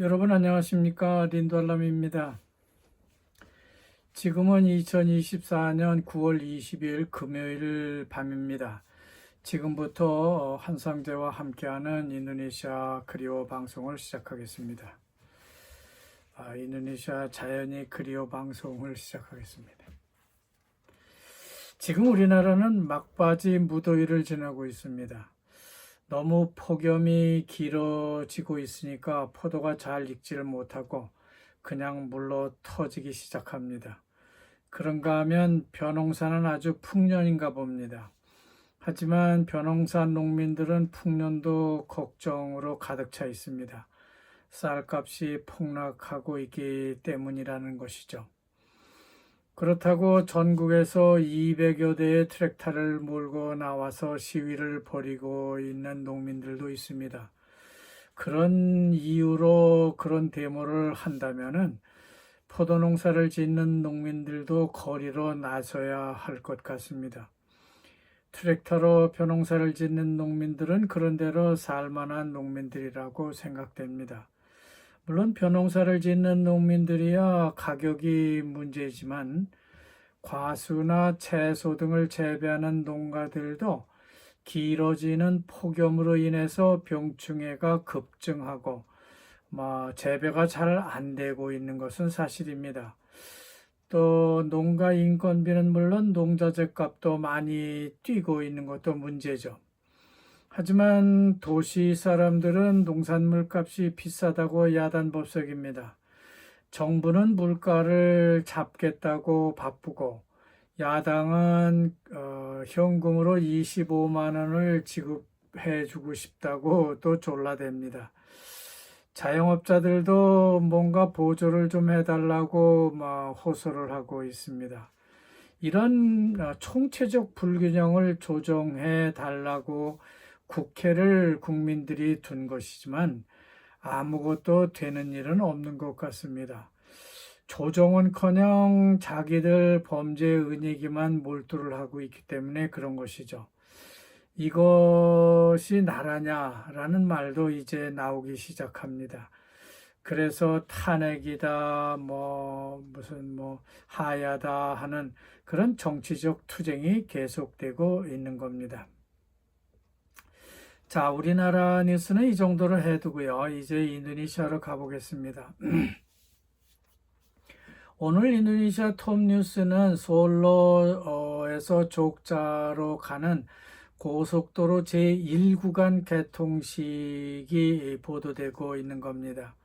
여러분 안녕하십니까? 린도알람입니다. 지금은 2024년 9월 20일 금요일 밤입니다. 지금부터 한상재와 함께하는 인도네시아 그리워 방송을 시작하겠습니다. 인도네시아 자연이 그리워 방송을 시작하겠습니다. 지금 우리나라는 막바지 무더위를 지나고 있습니다. 너무 폭염이 길어지고 있으니까 포도가 잘 익지를 못하고 그냥 물러 터지기 시작합니다. 그런가 하면 벼농사는 아주 풍년인가 봅니다. 하지만 벼농사 농민들은 풍년도 걱정으로 가득 차 있습니다. 쌀값이 폭락하고 있기 때문이라는 것이죠. 그렇다고 전국에서 200여 대의 트랙터를 몰고 나와서 시위를 벌이고 있는 농민들도 있습니다. 그런 이유로 그런 데모를 한다면은 포도 농사를 짓는 농민들도 거리로 나서야 할 것 같습니다. 트랙터로 벼농사를 짓는 농민들은 그런대로 살만한 농민들이라고 생각됩니다. 물론 벼농사를 짓는 농민들이야 가격이 문제지만 과수나 채소 등을 재배하는 농가들도 길어지는 폭염으로 인해서 병충해가 급증하고 재배가 잘 안 되고 있는 것은 사실입니다. 또 농가 인건비는 물론 농자재 값도 많이 뛰고 있는 것도 문제죠. 하지만 도시 사람들은 농산물 값이 비싸다고 야단법석입니다. 정부는 물가를 잡겠다고 바쁘고 야당은 현금으로 25만 원을 지급해 주고 싶다고 또 졸라댑니다. 자영업자들도 뭔가 보조를 좀 해달라고 호소를 하고 있습니다. 이런 총체적 불균형을 조정해 달라고 국회를 국민들이 둔 것이지만 아무것도 되는 일은 없는 것 같습니다. 조정은커녕 자기들 범죄 은닉에만 몰두를 하고 있기 때문에 그런 것이죠. 이것이 나라냐라는 말도 이제 나오기 시작합니다. 그래서 탄핵이다, 하야다 하는 그런 정치적 투쟁이 계속되고 있는 겁니다. 자, 우리나라 뉴스는 이 정도로 해두고요. 이제 인도네시아로 가보겠습니다. 오늘 인도네시아 톱 뉴스는 솔로에서 족자로 가는 고속도로 제1구간 개통식이 보도되고 있는 겁니다.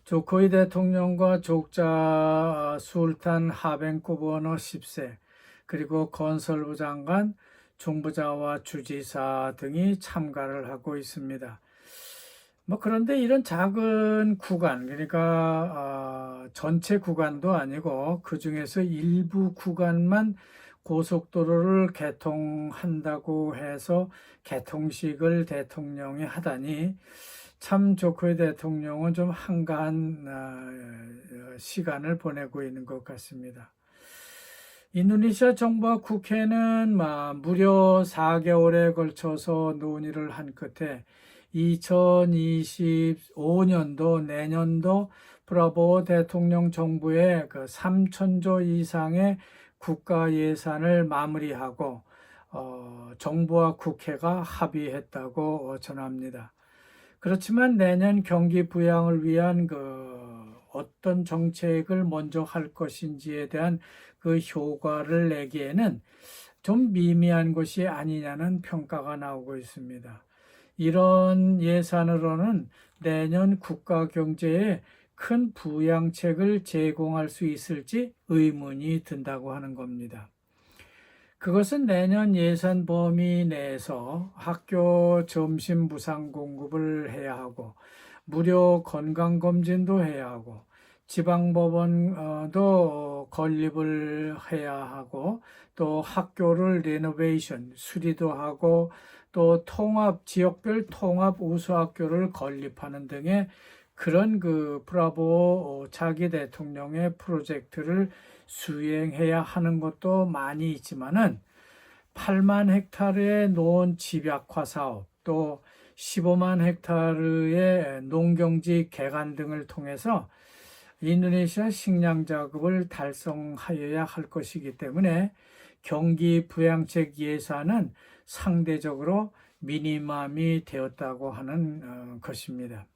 조코이 대통령과 족자 술탄 하벤쿠버너 10세 그리고 건설부 장관, 중부자와 주지사 등이 참가를 하고 있습니다. 그런데 이런 작은 구간, 그러니까 전체 구간도 아니고 그 중에서 일부 구간만 고속도로를 개통한다고 해서 개통식을 대통령이 하다니 참 조코이 대통령은 좀 한가한 시간을 보내고 있는 것 같습니다. 인도네시아 정부와 국회는 무려 4개월에 걸쳐서 논의를 한 끝에 2025년도 내년도 프라보워 대통령 정부의 그 3천조 이상의 국가 예산을 마무리하고 정부와 국회가 합의했다고 전합니다. 그렇지만 내년 경기 부양을 위한 어떤 정책을 먼저 할 것인지에 대한 그 효과를 내기에는 좀 미미한 것이 아니냐는 평가가 나오고 있습니다. 이런 예산으로는 내년 국가 경제에 큰 부양책을 제공할 수 있을지 의문이 든다고 하는 겁니다. 그것은 내년 예산 범위 내에서 학교 점심 무상 공급을 해야 하고 무료 건강검진도 해야 하고 지방법원도 건립을 해야 하고 또 학교를 리노베이션, 수리도 하고 또 지역별 통합 우수학교를 건립하는 등의 그런 브라보 차기 대통령의 프로젝트를 수행해야 하는 것도 많이 있지만은 8만 헥타르의 노원 집약화 사업, 또 15만 헥타르의 농경지 개간 등을 통해서 인도네시아 식량 작업을 달성하여야 할 것이기 때문에 경기 부양책 예산은 상대적으로 미니멈이 되었다고 하는 것입니다.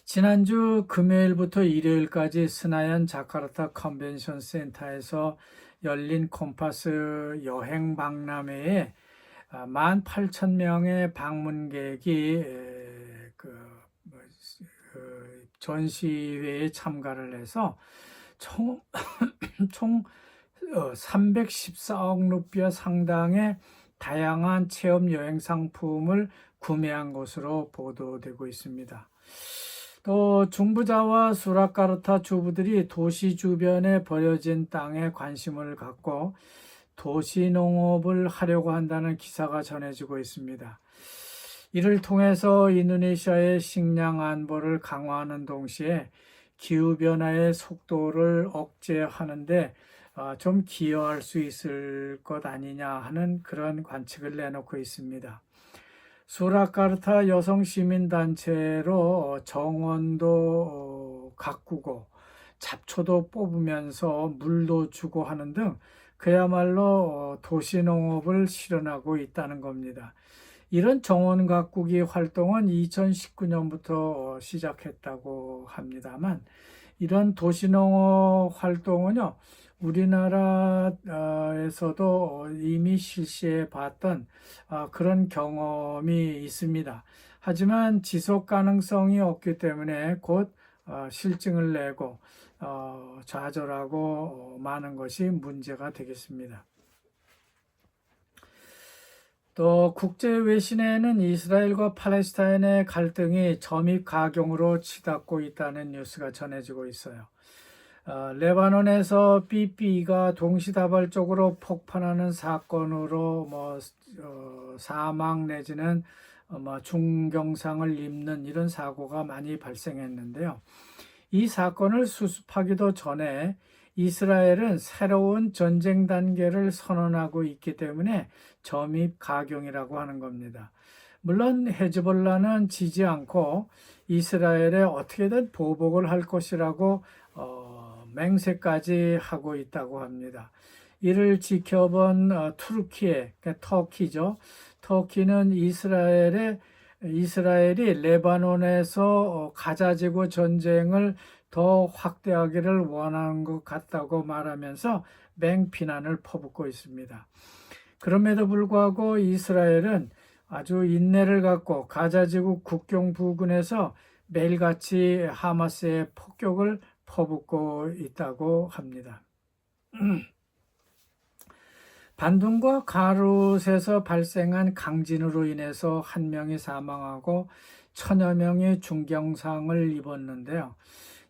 지난주 금요일부터 일요일까지 스나얀 자카르타 컨벤션 센터에서 열린 콤파스 여행 박람회에 18,000명의 방문객이 전시회에 참가를 해서 총 314억 루피아 상당의 다양한 체험 여행 상품을 구매한 것으로 보도되고 있습니다. 또 중부자와 수라카르타 주부들이 도시 주변에 버려진 땅에 관심을 갖고 도시 농업을 하려고 한다는 기사가 전해지고 있습니다. 이를 통해서 인도네시아의 식량 안보를 강화하는 동시에 기후변화의 속도를 억제하는데 좀 기여할 수 있을 것 아니냐 하는 그런 관측을 내놓고 있습니다. 수라카르타 여성시민단체로 정원도 가꾸고 잡초도 뽑으면서 물도 주고 하는 등 그야말로 도시농업을 실현하고 있다는 겁니다. 이런 정원 가꾸기 활동은 2019년부터 시작했다고 합니다만 이런 도시농업 활동은요, 우리나라에서도 이미 실시해 봤던 그런 경험이 있습니다. 하지만 지속 가능성이 없기 때문에 곧 실증을 내고 좌절하고 마는 것이 문제가 되겠습니다. 또 국제 외신에는 이스라엘과 팔레스타인의 갈등이 점입 가경으로 치닫고 있다는 뉴스가 전해지고 있어요. 레바논에서 삐삐가 동시다발적으로 폭발하는 사건으로 사망 내지는 중경상을 입는 이런 사고가 많이 발생했는데요. 이 사건을 수습하기도 전에 이스라엘은 새로운 전쟁 단계를 선언하고 있기 때문에 점입 가경이라고 하는 겁니다. 물론 헤즈볼라는 지지 않고 이스라엘에 어떻게든 보복을 할 것이라고 맹세까지 하고 있다고 합니다. 이를 지켜본 투르키에, 터키죠. 터키는 이스라엘이 레바논에서 가자지구 전쟁을 더 확대하기를 원하는 것 같다고 말하면서 맹비난을 퍼붓고 있습니다. 그럼에도 불구하고 이스라엘은 아주 인내를 갖고 가자지구 국경 부근에서 매일같이 하마스의 폭격을 퍼붓고 있다고 합니다. 반둥과 가룻에서 발생한 강진으로 인해서 1명이 사망하고 1000여 명이 중경상을 입었는데요.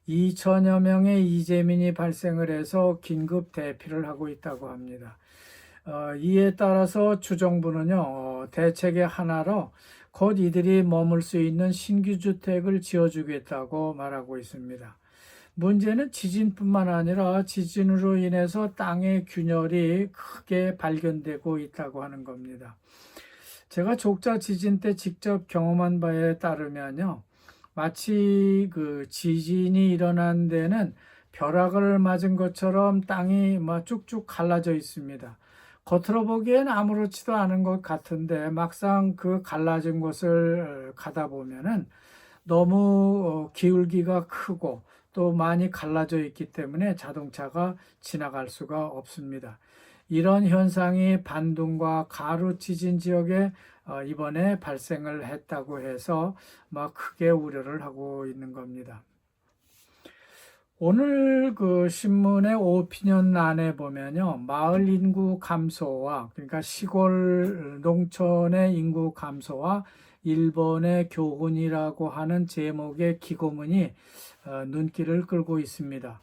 2천여 명의 이재민이 발생을 해서 긴급 대피를 하고 있다고 합니다. 이에 따라서 주정부는요, 대책의 하나로 곧 이들이 머물 수 있는 신규 주택을 지어주겠다고 말하고 있습니다. 문제는 지진뿐만 아니라 지진으로 인해서 땅의 균열이 크게 발견되고 있다고 하는 겁니다. 제가 족자 지진 때 직접 경험한 바에 따르면요, 마치 그 지진이 일어난 데는 벼락을 맞은 것처럼 땅이 쭉쭉 갈라져 있습니다. 겉으로 보기엔 아무렇지도 않은 것 같은데 막상 그 갈라진 곳을 가다 보면은 너무 기울기가 크고 또 많이 갈라져 있기 때문에 자동차가 지나갈 수가 없습니다. 이런 현상이 반둥과 가루 지진 지역에 이번에 발생을 했다고 해서 크게 우려를 하고 있는 겁니다. 오늘 그 신문의 오피니언란에 보면요, 마을 인구 감소와, 그러니까 시골 농촌의 인구 감소와 일본의 교훈이라고 하는 제목의 기고문이 눈길을 끌고 있습니다.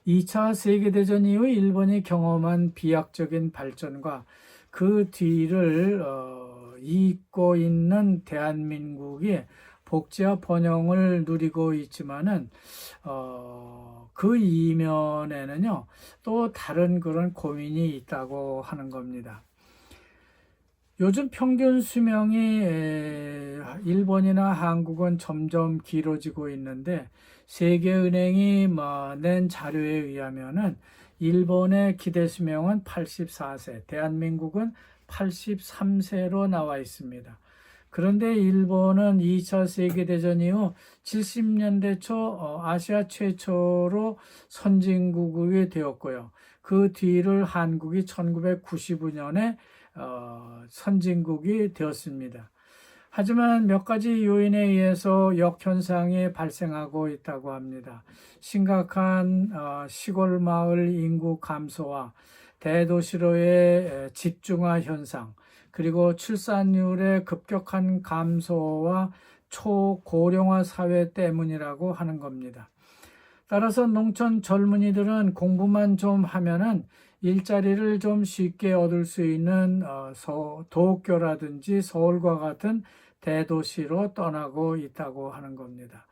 2차 세계대전 이후 일본이 경험한 비약적인 발전과 그 뒤를 잇고 있는 대한민국이 복지와 번영을 누리고 있지만은 그 이면에는요, 또 다른 그런 고민이 있다고 하는 겁니다. 요즘 평균 수명이 일본이나 한국은 점점 길어지고 있는데 세계은행이 낸 자료에 의하면은 일본의 기대 수명은 84세, 대한민국은 83세로 나와 있습니다. 그런데 일본은 2차 세계대전 이후 70년대 초 아시아 최초로 선진국이 되었고요. 그 뒤를 한국이 1995년에 선진국이 되었습니다. 하지만 몇 가지 요인에 의해서 역현상이 발생하고 있다고 합니다. 심각한 시골 마을 인구 감소와 대도시로의 집중화 현상, 그리고 출산율의 급격한 감소와 초고령화 사회 때문이라고 하는 겁니다. 따라서 농촌 젊은이들은 공부만 좀 하면은 일자리를 좀 쉽게 얻을 수 있는 도쿄라든지 서울과 같은 대도시로 떠나고 있다고 하는 겁니다.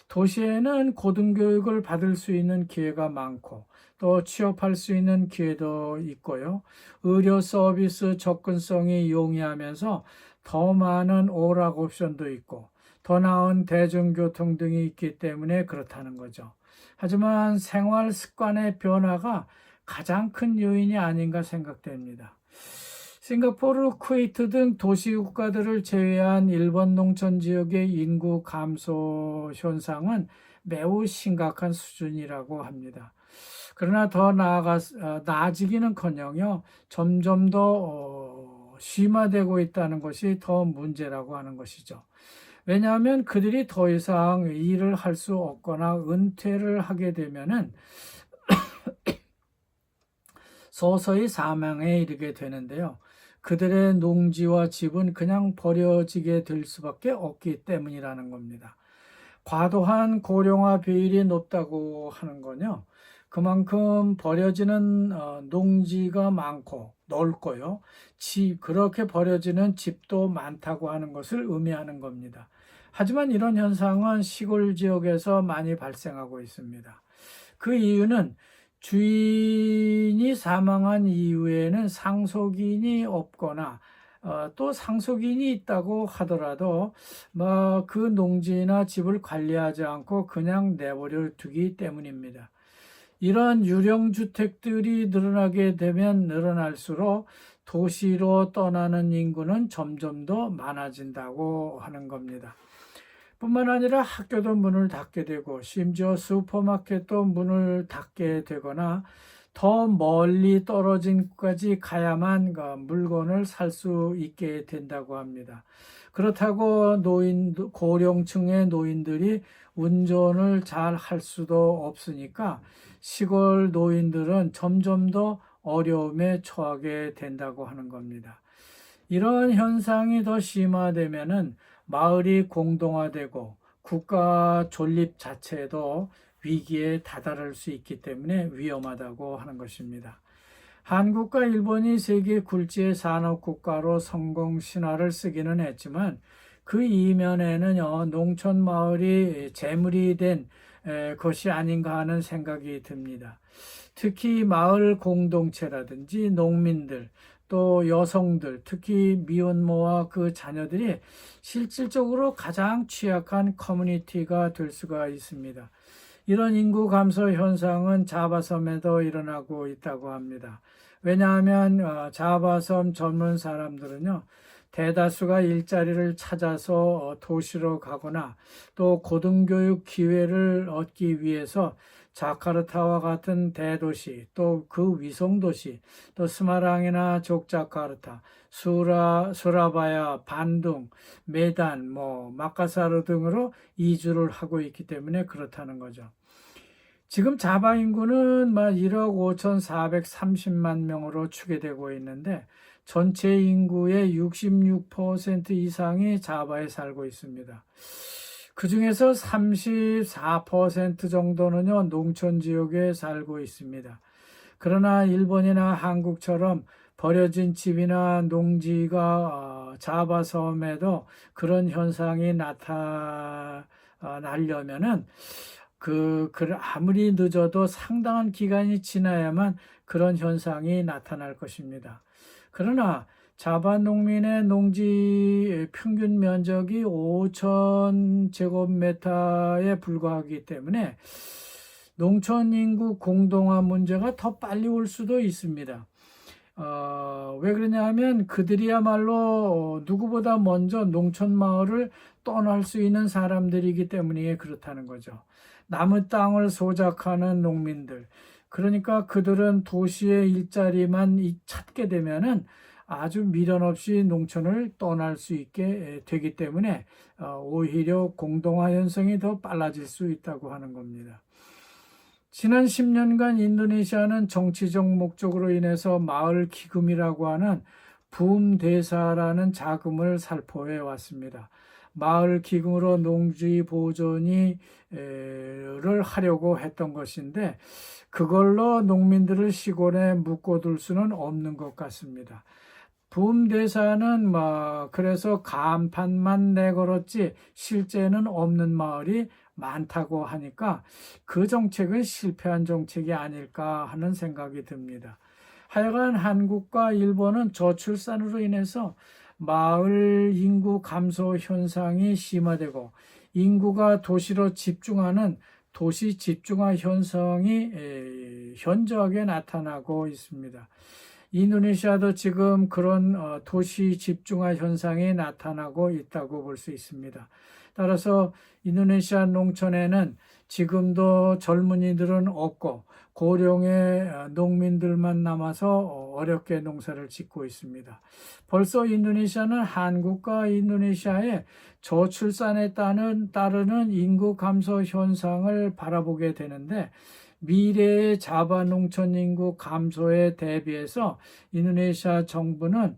도시에는 고등교육을 받을 수 있는 기회가 많고 또 취업할 수 있는 기회도 있고요. 의료 서비스 접근성이 용이하면서 더 많은 오락 옵션도 있고 더 나은 대중교통 등이 있기 때문에 그렇다는 거죠. 하지만 생활 습관의 변화가 가장 큰 요인이 아닌가 생각됩니다. 싱가포르, 쿠웨이트 등 도시 국가들을 제외한 일본 농촌 지역의 인구 감소 현상은 매우 심각한 수준이라고 합니다. 그러나 더 나아지기는커녕요 점점 더 심화되고 있다는 것이 더 문제라고 하는 것이죠. 왜냐하면 그들이 더 이상 일을 할 수 없거나 은퇴를 하게 되면은 서서히 사망에 이르게 되는데요. 그들의 농지와 집은 그냥 버려지게 될 수밖에 없기 때문이라는 겁니다. 과도한 고령화 비율이 높다고 하는 건요. 그만큼 버려지는 농지가 많고 넓고요. 그렇게 버려지는 집도 많다고 하는 것을 의미하는 겁니다. 하지만 이런 현상은 시골 지역에서 많이 발생하고 있습니다. 그 이유는 주인이 사망한 이후에는 상속인이 없거나 또 상속인이 있다고 하더라도 그 농지나 집을 관리하지 않고 그냥 내버려 두기 때문입니다. 이런 유령주택들이 늘어나게 되면 늘어날수록 도시로 떠나는 인구는 점점 더 많아진다고 하는 겁니다. 뿐만 아니라 학교도 문을 닫게 되고 심지어 슈퍼마켓도 문을 닫게 되거나 더 멀리 떨어진 곳까지 가야만 물건을 살 수 있게 된다고 합니다. 그렇다고 고령층의 노인들이 운전을 잘 할 수도 없으니까 시골 노인들은 점점 더 어려움에 처하게 된다고 하는 겁니다. 이런 현상이 더 심화되면은 마을이 공동화되고 국가 존립 자체도 위기에 다다를 수 있기 때문에 위험하다고 하는 것입니다. 한국과 일본이 세계 굴지의 산업 국가로 성공 신화를 쓰기는 했지만 그 이면에는요, 농촌 마을이 재물이 된 것이 아닌가 하는 생각이 듭니다. 특히 마을 공동체라든지 농민들, 또 여성들, 특히 미혼모와 그 자녀들이 실질적으로 가장 취약한 커뮤니티가 될 수가 있습니다. 이런 인구 감소 현상은 자바섬에도 일어나고 있다고 합니다. 왜냐하면 자바섬 젊은 사람들은요, 대다수가 일자리를 찾아서 도시로 가거나 또 고등교육 기회를 얻기 위해서 자카르타와 같은 대도시, 또 그 위성도시, 또 스마랑이나 족자카르타, 수라바야, 반둥, 메단, 마카사르 등으로 이주를 하고 있기 때문에 그렇다는 거죠. 지금 자바 인구는 1억 5,430만 명으로 추계되고 있는데 전체 인구의 66% 이상이 자바에 살고 있습니다. 그 중에서 34% 정도는요, 농촌 지역에 살고 있습니다. 그러나 일본이나 한국처럼 버려진 집이나 농지가 자바섬에도 그런 현상이 나타나려면은 아무리 늦어도 상당한 기간이 지나야만 그런 현상이 나타날 것입니다. 그러나 자바 농민의 농지 평균 면적이 5천 제곱미터에 불과하기 때문에 농촌 인구 공동화 문제가 더 빨리 올 수도 있습니다. 왜 그러냐면 그들이야말로 누구보다 먼저 농촌 마을을 떠날 수 있는 사람들이기 때문에 그렇다는 거죠. 남의 땅을 소작하는 농민들. 그러니까 그들은 도시의 일자리만 찾게 되면은 아주 미련 없이 농촌을 떠날 수 있게 되기 때문에 오히려 공동화 현상이 더 빨라질 수 있다고 하는 겁니다. 지난 10년간 인도네시아는 정치적 목적으로 인해서 마을 기금이라고 하는 붐대사라는 자금을 살포해 왔습니다. 마을 기금으로 농지 보존을 하려고 했던 것인데 그걸로 농민들을 시골에 묶어둘 수는 없는 것 같습니다. 붐대사는 그래서 간판만 내걸었지 실제는 없는 마을이 많다고 하니까 그 정책은 실패한 정책이 아닐까 하는 생각이 듭니다. 하여간 한국과 일본은 저출산으로 인해서 마을 인구 감소 현상이 심화되고 인구가 도시로 집중하는 도시 집중화 현상이 현저하게 나타나고 있습니다. 인도네시아도 지금 그런 도시 집중화 현상이 나타나고 있다고 볼 수 있습니다. 따라서 인도네시아 농촌에는 지금도 젊은이들은 없고 고령의 농민들만 남아서 어렵게 농사를 짓고 있습니다. 벌써 인도네시아는 한국과 인도네시아의 저출산에 따르는 인구 감소 현상을 바라보게 되는데 미래의 자바 농촌 인구 감소에 대비해서 인도네시아 정부는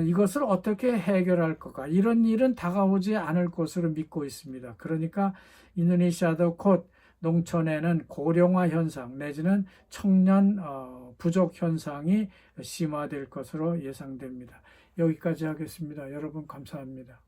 이것을 어떻게 해결할 것까 이런 일은 다가오지 않을 것으로 믿고 있습니다. 그러니까 인도네시아도 곧 농촌에는 고령화 현상 내지는 청년 부족 현상이 심화될 것으로 예상됩니다. 여기까지 하겠습니다. 여러분 감사합니다.